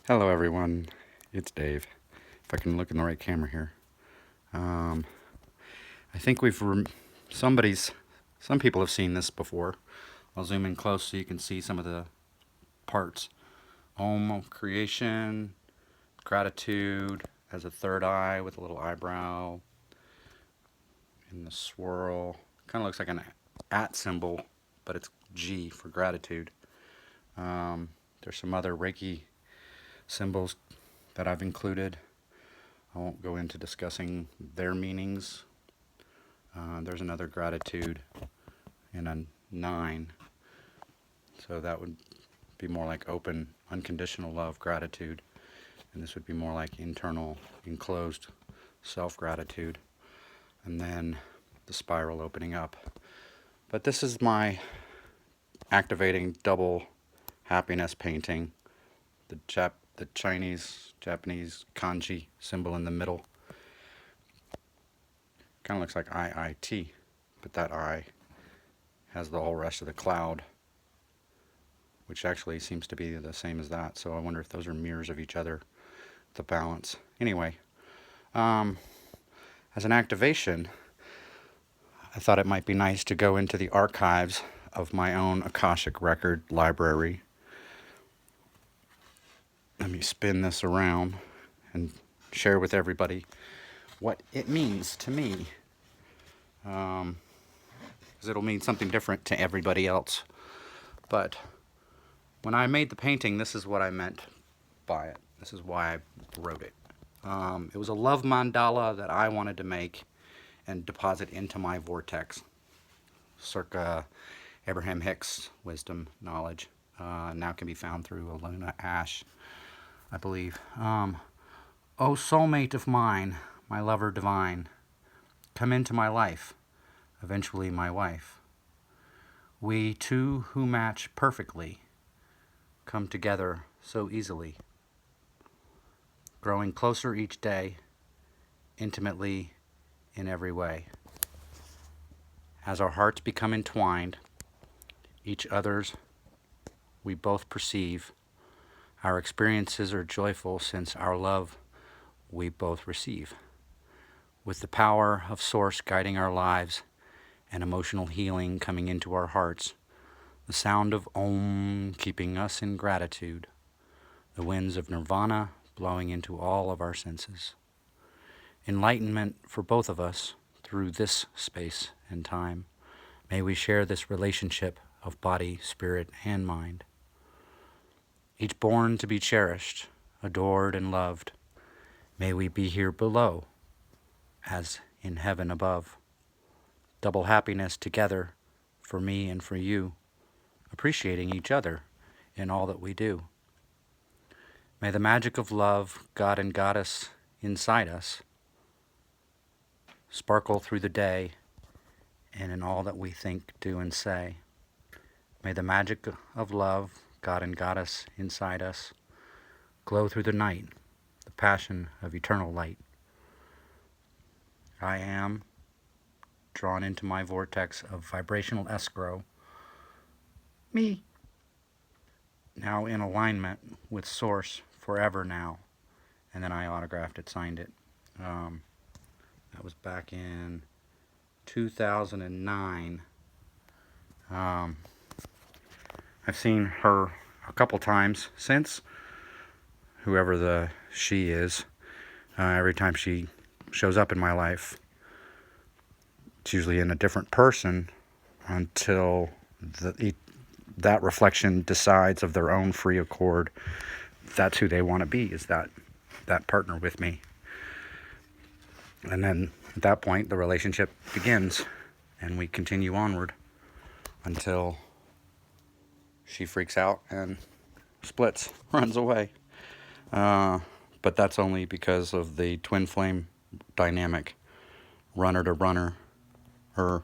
Hello everyone, it's Dave. If I can look in the right camera here. Um, I think some people have seen this before. I'll zoom in close so you can see some of the parts. Om, creation, gratitude, has a third eye with a little eyebrow, and the swirl. Kind of looks like an at symbol, but it's G for gratitude. There's some other Reiki symbols that I've included. I won't go into discussing their meanings. There's another gratitude in a 9. So that would be more like open, unconditional love, gratitude. And this would be more like internal, enclosed self-gratitude. And then the spiral opening up. But this is my activating double happiness painting. The Japanese kanji symbol in the middle. Kind of looks like ight, but that I has the whole rest of the cloud, which actually seems to be the same as that. So I wonder if those are mirrors of each other, the balance. Anyway, as an activation, I thought it might be nice to go into the archives of my own Akashic record library. Let me spin this around and share with everybody what it means to me. Because it'll mean something different to everybody else. But when I made the painting, this is what I meant by it. This is why I wrote it. It was a love mandala that I wanted to make and deposit into my vortex, circa Abraham Hicks' wisdom knowledge. Now can be found through Aluna Ash, I believe. O soulmate of mine, my lover divine, come into my life, eventually my wife. We two who match perfectly come together so easily, growing closer each day, intimately in every way. As our hearts become entwined, each other's we both perceive. Our experiences are joyful since our love we both receive. With the power of Source guiding our lives and emotional healing coming into our hearts, the sound of Om keeping us in gratitude, the winds of Nirvana blowing into all of our senses. Enlightenment for both of us through this space and time. May we share this relationship of body, spirit, and mind. Each born to be cherished, adored, and loved. May we be here below, as in heaven above. Double happiness together, for me and for you, appreciating each other in all that we do. May the magic of love, God and Goddess inside us, sparkle through the day and in all that we think, do, and say. May the magic of love, God and Goddess inside us, glow through the night, the passion of eternal light. I am drawn into my vortex of vibrational escrow, me, now in alignment with Source forever now. And then I autographed it, signed it. That was back in 2009. I've seen her a couple times since, whoever the she is. Every time she shows up in my life, it's usually in a different person until that reflection decides of their own free accord that's who they want to be, is that partner with me. And then at that point, the relationship begins, and we continue onward until she freaks out and splits, runs away. But that's only because of the twin flame dynamic, runner to runner, or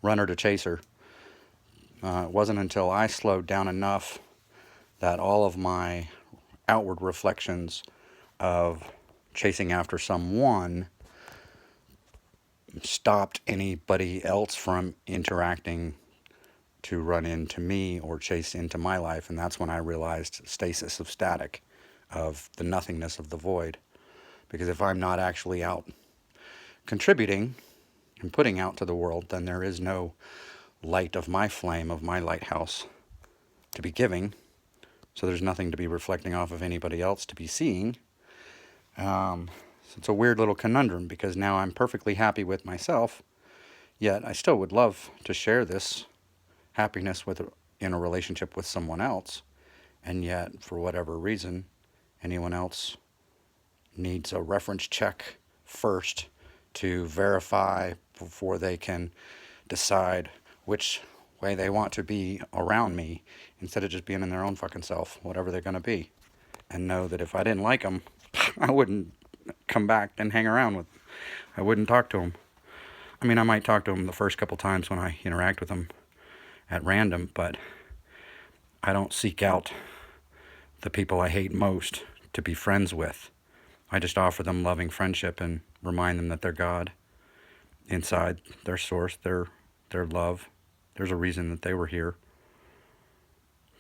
runner to chaser. It wasn't until I slowed down enough that all of my outward reflections of chasing after someone stopped anybody else from interacting to run into me or chase into my life. And that's when I realized stasis of static, of the nothingness of the void. Because if I'm not actually out contributing and putting out to the world, then there is no light of my flame, of my lighthouse to be giving. So there's nothing to be reflecting off of anybody else to be seeing. So it's a weird little conundrum, because now I'm perfectly happy with myself, yet I still would love to share this happiness in a relationship with someone else. And yet, for whatever reason, anyone else needs a reference check first to verify before they can decide which way they want to be around me, instead of just being in their own fucking self, whatever they're going to be. And know that if I didn't like them, I wouldn't come back and hang around with them. I wouldn't talk to them. I mean, I might talk to them the first couple times when I interact with them at random, but I don't seek out the people I hate most to be friends with. I just offer them loving friendship and remind them that they're God inside, their source, their love. There's a reason that they were here.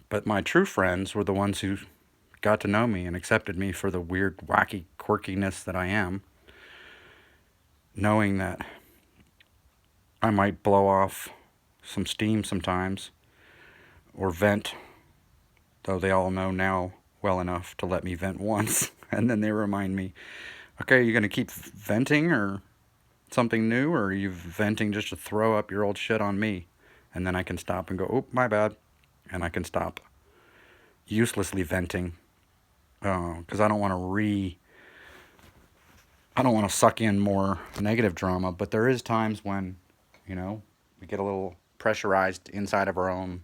But my true friends were the ones who got to know me and accepted me for the weird, wacky quirkiness that I am, knowing that I might blow off some steam sometimes or vent, though they all know now well enough to let me vent once. And then they remind me, okay, are you going to keep venting or something new, or are you venting just to throw up your old shit on me? And then I can stop and go, oh, my bad. And I can stop uselessly venting, because I don't want to suck in more negative drama. But there is times when, we get a little pressurized inside of our own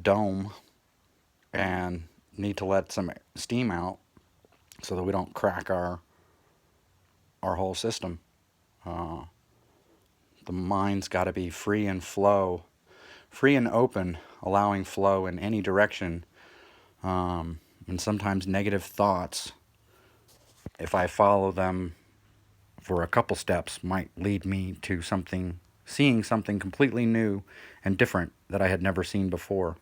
dome and need to let some steam out so that we don't crack our whole system. The mind's got to be free and open, allowing flow in any direction. And sometimes negative thoughts, if I follow them for a couple steps, might lead me to seeing something completely new and different that I had never seen before.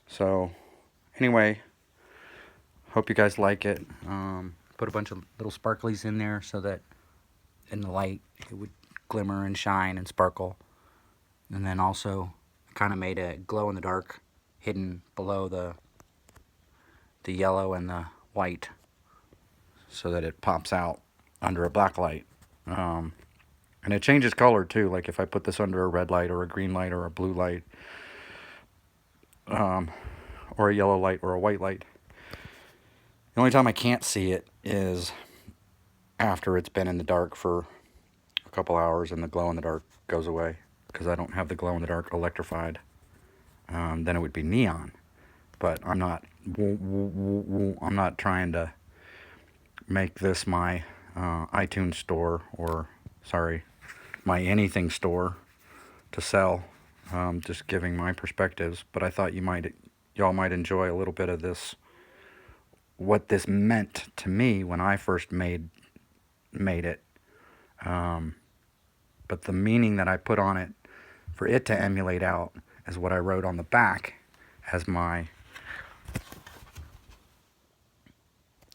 So anyway, hope you guys like it. Put a bunch of little sparklies in there so that in the light it would glimmer and shine and sparkle. And then also kind of made a glow in the dark hidden below the yellow and the white, so that it pops out under a black light. And it changes color too, like if I put this under a red light or a green light or a blue light, or a yellow light or a white light. The only time I can't see it is after it's been in the dark for a couple hours and the glow in the dark goes away, because I don't have the glow in the dark electrified. Then it would be neon. But I'm not trying to make this my iTunes store, or my anything store to sell. Just giving my perspectives. But I thought y'all might enjoy a little bit of this, what this meant to me when I first made it. But the meaning that I put on it for it to emulate out is what I wrote on the back as my,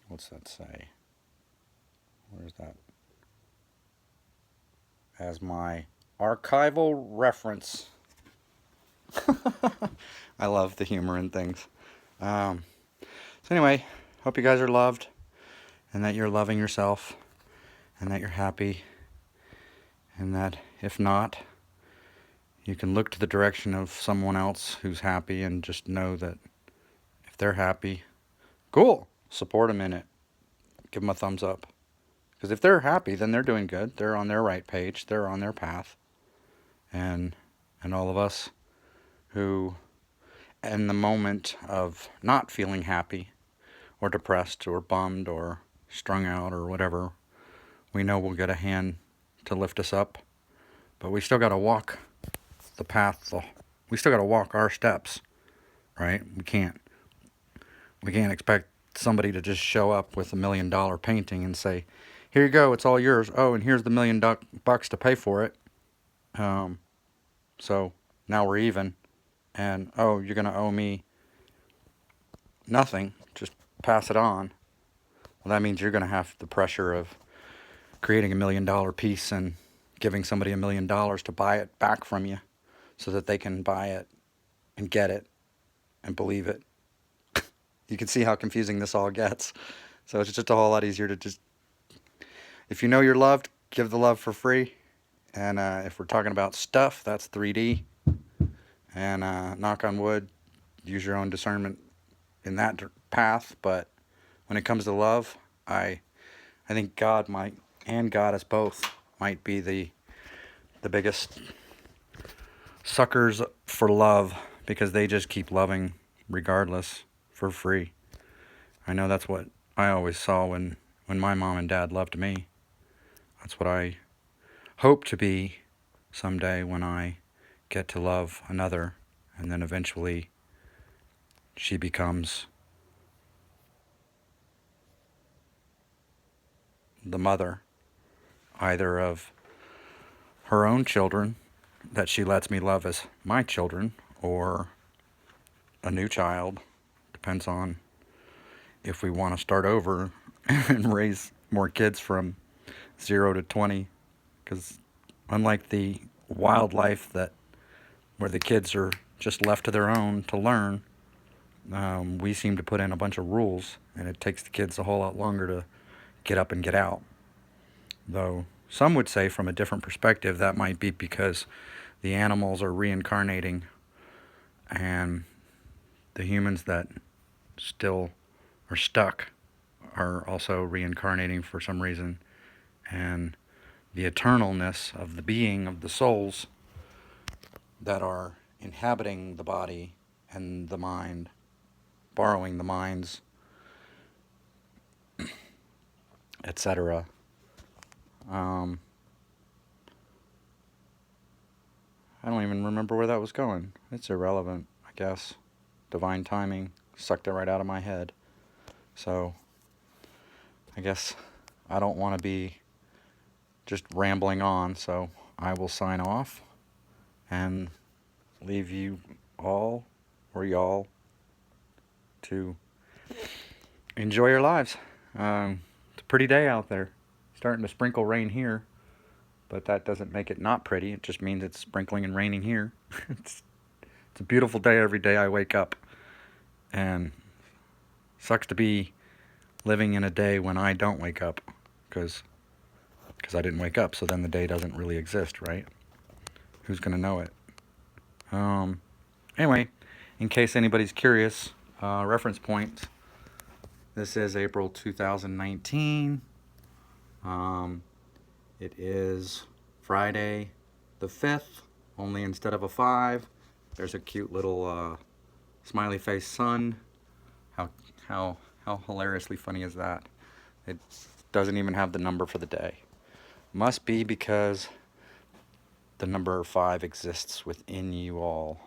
what's that say? Where's that? As my archival reference. I love the humor in things. So anyway, hope you guys are loved, and that you're loving yourself, and that you're happy, and that if not, you can look to the direction of someone else who's happy and just know that if they're happy, cool, support them in it. Give them a thumbs up. Because if they're happy, then they're doing good. They're on their right page. They're on their path. And all of us who, in the moment of not feeling happy or depressed or bummed or strung out or whatever, we know we'll get a hand to lift us up. But we still got to walk the path. We still got to walk our steps, right? We can't expect somebody to just show up with $1 million painting and say, here you go, it's all yours. Oh, and here's the $1 million to pay for it. So now we're even. And, oh, you're going to owe me nothing. Just pass it on. Well, that means you're going to have the pressure of creating $1 million piece and giving somebody $1 million to buy it back from you so that they can buy it and get it and believe it. You can see how confusing this all gets. So it's just a whole lot easier to just, if you know you're loved, give the love for free. And if we're talking about stuff, that's 3D. And knock on wood, use your own discernment in that path. But when it comes to love, I think God might, and Goddess both, might be the biggest suckers for love, because they just keep loving regardless for free. I know that's what I always saw when my mom and dad loved me. That's what I hope to be someday when I get to love another, and then eventually she becomes the mother, either of her own children that she lets me love as my children, or a new child. Depends on if we want to start over and raise more kids from 0 to 20. Because unlike the wildlife that where the kids are just left to their own to learn, we seem to put in a bunch of rules, and it takes the kids a whole lot longer to get up and get out. Though some would say from a different perspective that might be because the animals are reincarnating, and the humans that still are stuck are also reincarnating for some reason, and the eternalness of the being of the souls that are inhabiting the body and the mind, borrowing the minds, etc. I don't even remember where that was going. It's irrelevant, I guess. Divine timing sucked it right out of my head. So I guess I don't want to be just rambling on, so I will sign off and leave you all, or y'all, to enjoy your lives. It's a pretty day out there. Starting to sprinkle rain here, but that doesn't make it not pretty. It just means it's sprinkling and raining here. it's a beautiful day every day I wake up, and sucks to be living in a day when I don't wake up, because I didn't wake up, so then the day doesn't really exist, right? Who's gonna know it? Anyway, in case anybody's curious, reference points. This is April 2019. It is Friday the 5th, only instead of a 5, there's a cute little smiley face sun. How hilariously funny is that? It doesn't even have the number for the day. Must be because the number 5 exists within you all.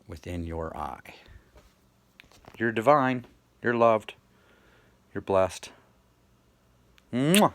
Within your eye. You're divine. You're loved. You're blessed. Mwah!